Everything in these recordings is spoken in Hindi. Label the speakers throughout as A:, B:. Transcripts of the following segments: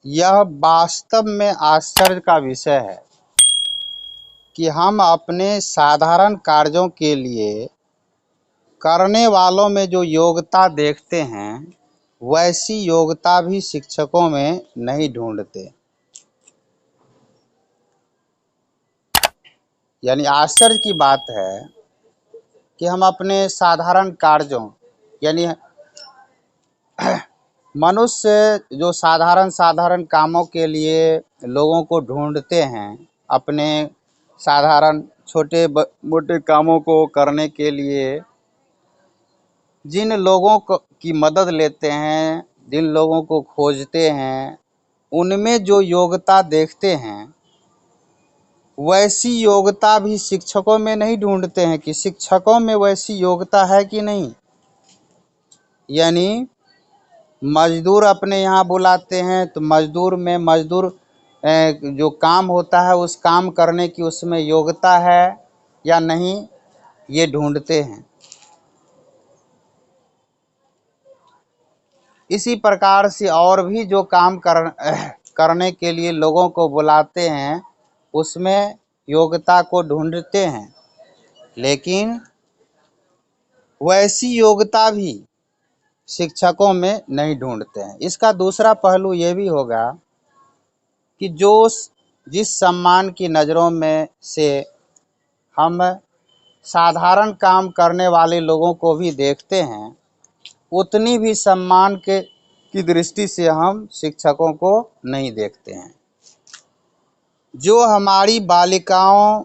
A: यह वास्तव में आश्चर्य का विषय है कि हम अपने साधारण कार्यों के लिए करने वालों में जो योग्यता देखते हैं वैसी योग्यता भी शिक्षकों में नहीं ढूंढते। यानी आश्चर्य की बात है कि हम अपने साधारण कार्यों यानी मनुष्य जो साधारण कामों के लिए लोगों को ढूंढते हैं, अपने साधारण छोटे मोटे कामों को करने के लिए जिन लोगों की मदद लेते हैं, जिन लोगों को खोजते हैं, उनमें जो योग्यता देखते हैं वैसी योग्यता भी शिक्षकों में नहीं ढूंढते हैं कि शिक्षकों में वैसी योग्यता है कि नहीं। यानी मजदूर अपने यहाँ बुलाते हैं तो मजदूर जो काम होता है उस काम करने की उसमें योग्यता है या नहीं, ये ढूंढते हैं। इसी प्रकार से और भी जो काम करने के लिए लोगों को बुलाते हैं उसमें योग्यता को ढूंढते हैं, लेकिन वैसी योग्यता भी शिक्षकों में नहीं ढूंढते हैं। इसका दूसरा पहलू ये भी होगा कि जिस सम्मान की नज़रों में से हम साधारण काम करने वाले लोगों को भी देखते हैं, उतनी भी सम्मान की दृष्टि से हम शिक्षकों को नहीं देखते हैं। जो हमारी बालिकाओं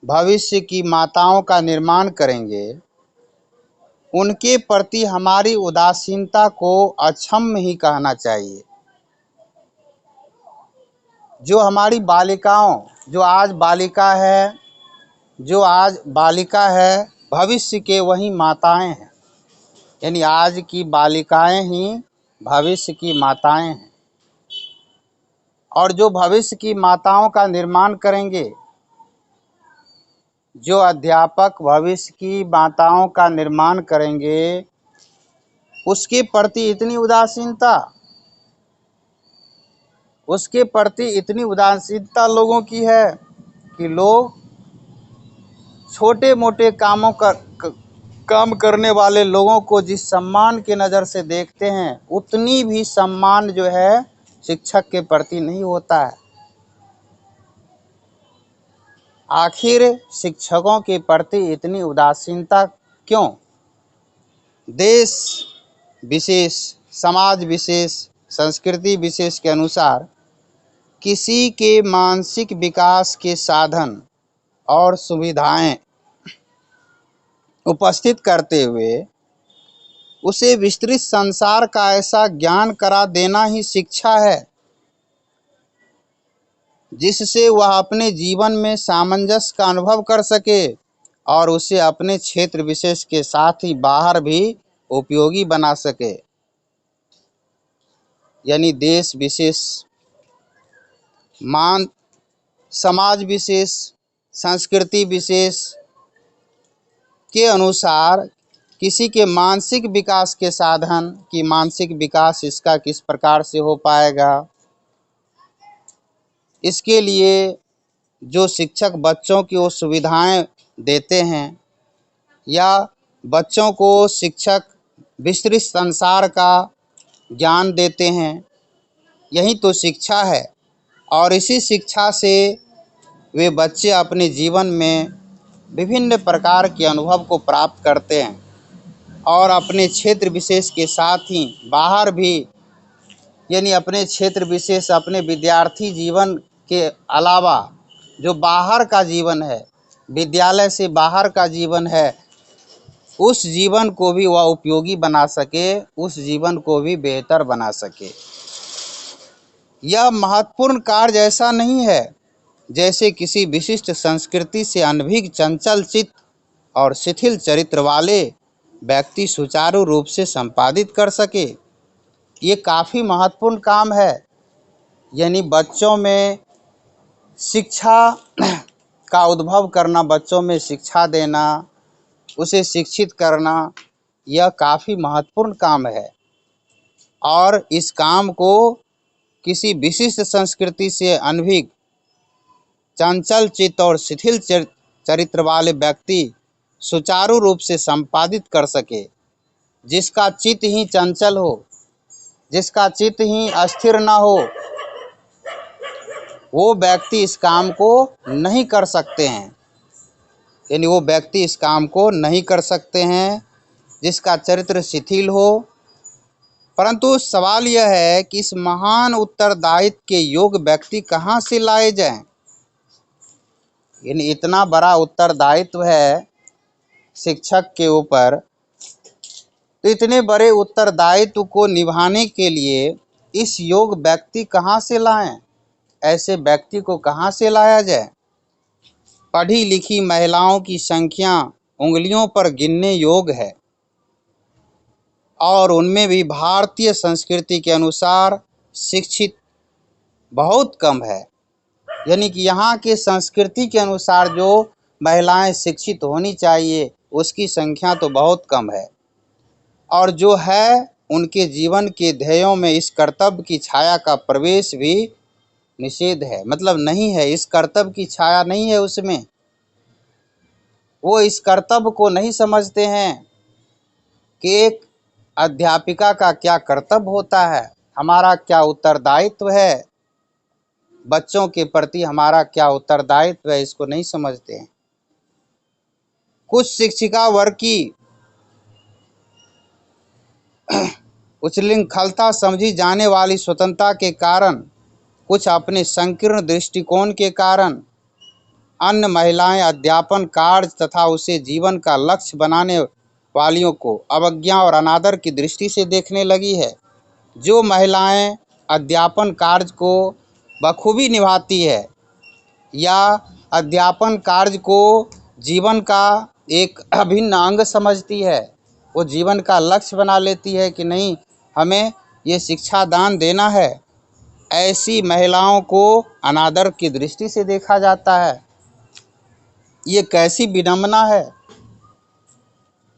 A: भविष्य की माताओं का निर्माण करेंगे, उनके प्रति हमारी उदासीनता को अक्षम्य ही कहना चाहिए। जो हमारी बालिकाओं जो आज बालिका है भविष्य के वही माताएं हैं। यानी आज की बालिकाएं ही भविष्य की माताएं हैं, और जो भविष्य की माताओं का निर्माण करेंगे, जो अध्यापक भविष्य की माताओं का निर्माण करेंगे, उसके प्रति इतनी उदासीनता लोगों की है कि लोग छोटे मोटे काम करने वाले लोगों को जिस सम्मान की नज़र से देखते हैं, उतनी भी सम्मान जो है शिक्षक के प्रति नहीं होता है। आखिर शिक्षकों के प्रति इतनी उदासीनता क्यों? देश विशेष, समाज विशेष, संस्कृति विशेष के अनुसार किसी के मानसिक विकास के साधन और सुविधाएं उपस्थित करते हुए उसे विस्तृत संसार का ऐसा ज्ञान करा देना ही शिक्षा है जिससे वह अपने जीवन में सामंजस्य का अनुभव कर सके और उसे अपने क्षेत्र विशेष के साथ ही बाहर भी उपयोगी बना सके। यानी देश विशेष, समाज विशेष, संस्कृति विशेष के अनुसार किसी के मानसिक विकास के साधन की मानसिक विकास इसका किस प्रकार से हो पाएगा, इसके लिए जो शिक्षक बच्चों की वो सुविधाएं देते हैं या बच्चों को शिक्षक विस्तृत संसार का ज्ञान देते हैं, यही तो शिक्षा है। और इसी शिक्षा से वे बच्चे अपने जीवन में विभिन्न प्रकार के अनुभव को प्राप्त करते हैं और अपने क्षेत्र विशेष के साथ ही बाहर भी, यानी अपने क्षेत्र विशेष, अपने विद्यार्थी जीवन के अलावा जो बाहर का जीवन है, विद्यालय से बाहर का जीवन है, उस जीवन को भी वह उपयोगी बना सके, उस जीवन को भी बेहतर बना सके। यह महत्वपूर्ण कार्य ऐसा नहीं है जैसे किसी विशिष्ट संस्कृति से अनभिज्ञ, चंचल चित्त और शिथिल चरित्र वाले व्यक्ति सुचारू रूप से संपादित कर सके। ये काफ़ी महत्वपूर्ण काम है। यानी बच्चों में शिक्षा का उद्भव करना, बच्चों में शिक्षा देना, उसे शिक्षित करना, यह काफ़ी महत्वपूर्ण काम है और इस काम को किसी विशिष्ट संस्कृति से अनभिज्ञ, चंचल चित्त और शिथिल चरित्र वाले व्यक्ति सुचारू रूप से संपादित कर सके। जिसका चित्त ही चंचल हो, जिसका चित्त ही अस्थिर न हो, वो व्यक्ति इस काम को नहीं कर सकते हैं। यानी वो व्यक्ति इस काम को नहीं कर सकते हैं जिसका चरित्र शिथिल हो। परंतु सवाल यह है कि इस महान उत्तरदायित्व के योग्य व्यक्ति कहाँ से लाए जाएं? यानी इतना बड़ा उत्तरदायित्व है शिक्षक के ऊपर, तो इतने बड़े उत्तरदायित्व को निभाने के लिए इस योग्य व्यक्ति कहाँ से लाएं? ऐसे व्यक्ति को कहाँ से लाया जाए? पढ़ी लिखी महिलाओं की संख्या उंगलियों पर गिनने योग्य है और उनमें भी भारतीय संस्कृति के अनुसार शिक्षित बहुत कम है। यानी कि यहाँ के संस्कृति के अनुसार जो महिलाएं शिक्षित होनी चाहिए उसकी संख्या तो बहुत कम है, और जो है उनके जीवन के ध्येयों में इस कर्तव्य की छाया का प्रवेश भी निषेध है। मतलब नहीं है, इस कर्तव्य की छाया नहीं है उसमें। वो इस कर्तव्य को नहीं समझते हैं कि एक अध्यापिका का क्या कर्तव्य होता है, हमारा क्या उत्तरदायित्व है, बच्चों के प्रति हमारा क्या उत्तरदायित्व है, इसको नहीं समझते हैं। कुछ शिक्षिका वर्ग की उच्छृंखलता समझी जाने वाली स्वतंत्रता के कारण, कुछ अपने संकीर्ण दृष्टिकोण के कारण अन्य महिलाएं अध्यापन कार्य तथा उसे जीवन का लक्ष्य बनाने वालियों को अवज्ञा और अनादर की दृष्टि से देखने लगी है। जो महिलाएं अध्यापन कार्य को बखूबी निभाती है या अध्यापन कार्य को जीवन का एक अभिन्न अंग समझती है, वो जीवन का लक्ष्य बना लेती है कि नहीं, हमें ये शिक्षा दान देना है, ऐसी महिलाओं को अनादर की दृष्टि से देखा जाता है। ये कैसी विडंबना है।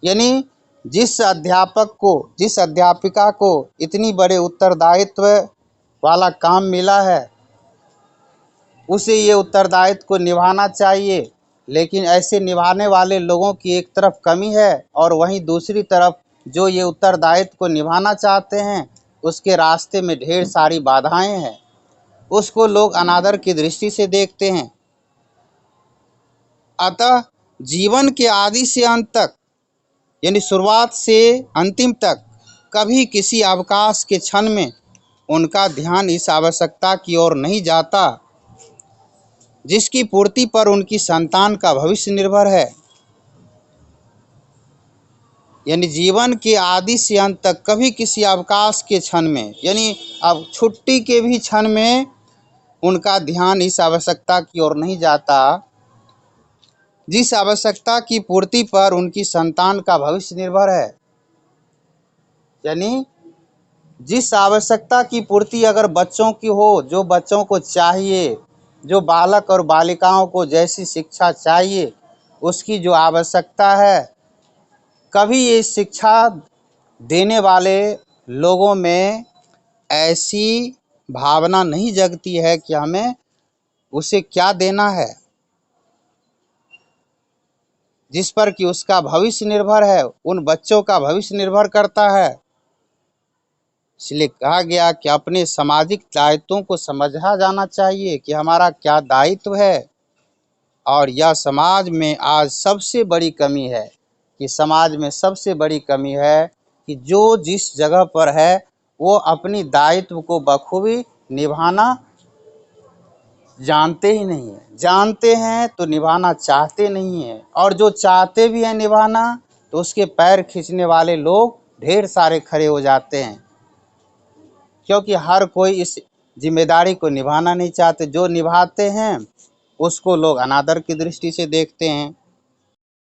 A: यानी जिस अध्यापक को, जिस अध्यापिका को इतनी बड़े उत्तरदायित्व वाला काम मिला है, उसे ये उत्तरदायित्व को निभाना चाहिए, लेकिन ऐसे निभाने वाले लोगों की एक तरफ कमी है और वहीं दूसरी तरफ जो ये उत्तरदायित्व को निभाना चाहते हैं उसके रास्ते में ढेर सारी बाधाएं हैं, उसको लोग अनादर की दृष्टि से देखते हैं। अतः जीवन के आदि से अंत तक, यानी शुरुआत से अंतिम तक, कभी किसी अवकाश के क्षण में उनका ध्यान इस आवश्यकता की ओर नहीं जाता जिसकी पूर्ति पर उनकी संतान का भविष्य निर्भर है। यानी जीवन के आदि से अंत तक कभी किसी अवकाश के क्षण में, यानी अब छुट्टी के भी क्षण में उनका ध्यान इस आवश्यकता की ओर नहीं जाता जिस आवश्यकता की पूर्ति पर उनकी संतान का भविष्य निर्भर है। यानी जिस आवश्यकता की पूर्ति अगर बच्चों की हो, जो बच्चों को चाहिए, जो बालक और बालिकाओं को जैसी शिक्षा चाहिए, उसकी जो आवश्यकता है, कभी ये शिक्षा देने वाले लोगों में ऐसी भावना नहीं जगती है कि हमें उसे क्या देना है जिस पर कि उसका भविष्य निर्भर है, उन बच्चों का भविष्य निर्भर करता है। इसलिए कहा गया कि अपने सामाजिक दायित्वों को समझा जाना चाहिए कि हमारा क्या दायित्व है। और यह समाज में आज सबसे बड़ी कमी है कि समाज में सबसे बड़ी कमी है कि जो जिस जगह पर है वो अपनी दायित्व को बखूबी निभाना जानते ही नहीं है। जानते हैं तो निभाना चाहते नहीं हैं, और जो चाहते भी हैं निभाना तो उसके पैर खींचने वाले लोग ढेर सारे खड़े हो जाते हैं, क्योंकि हर कोई इस जिम्मेदारी को निभाना नहीं चाहते। जो निभाते हैं उसको लोग अनादर की दृष्टि से देखते हैं।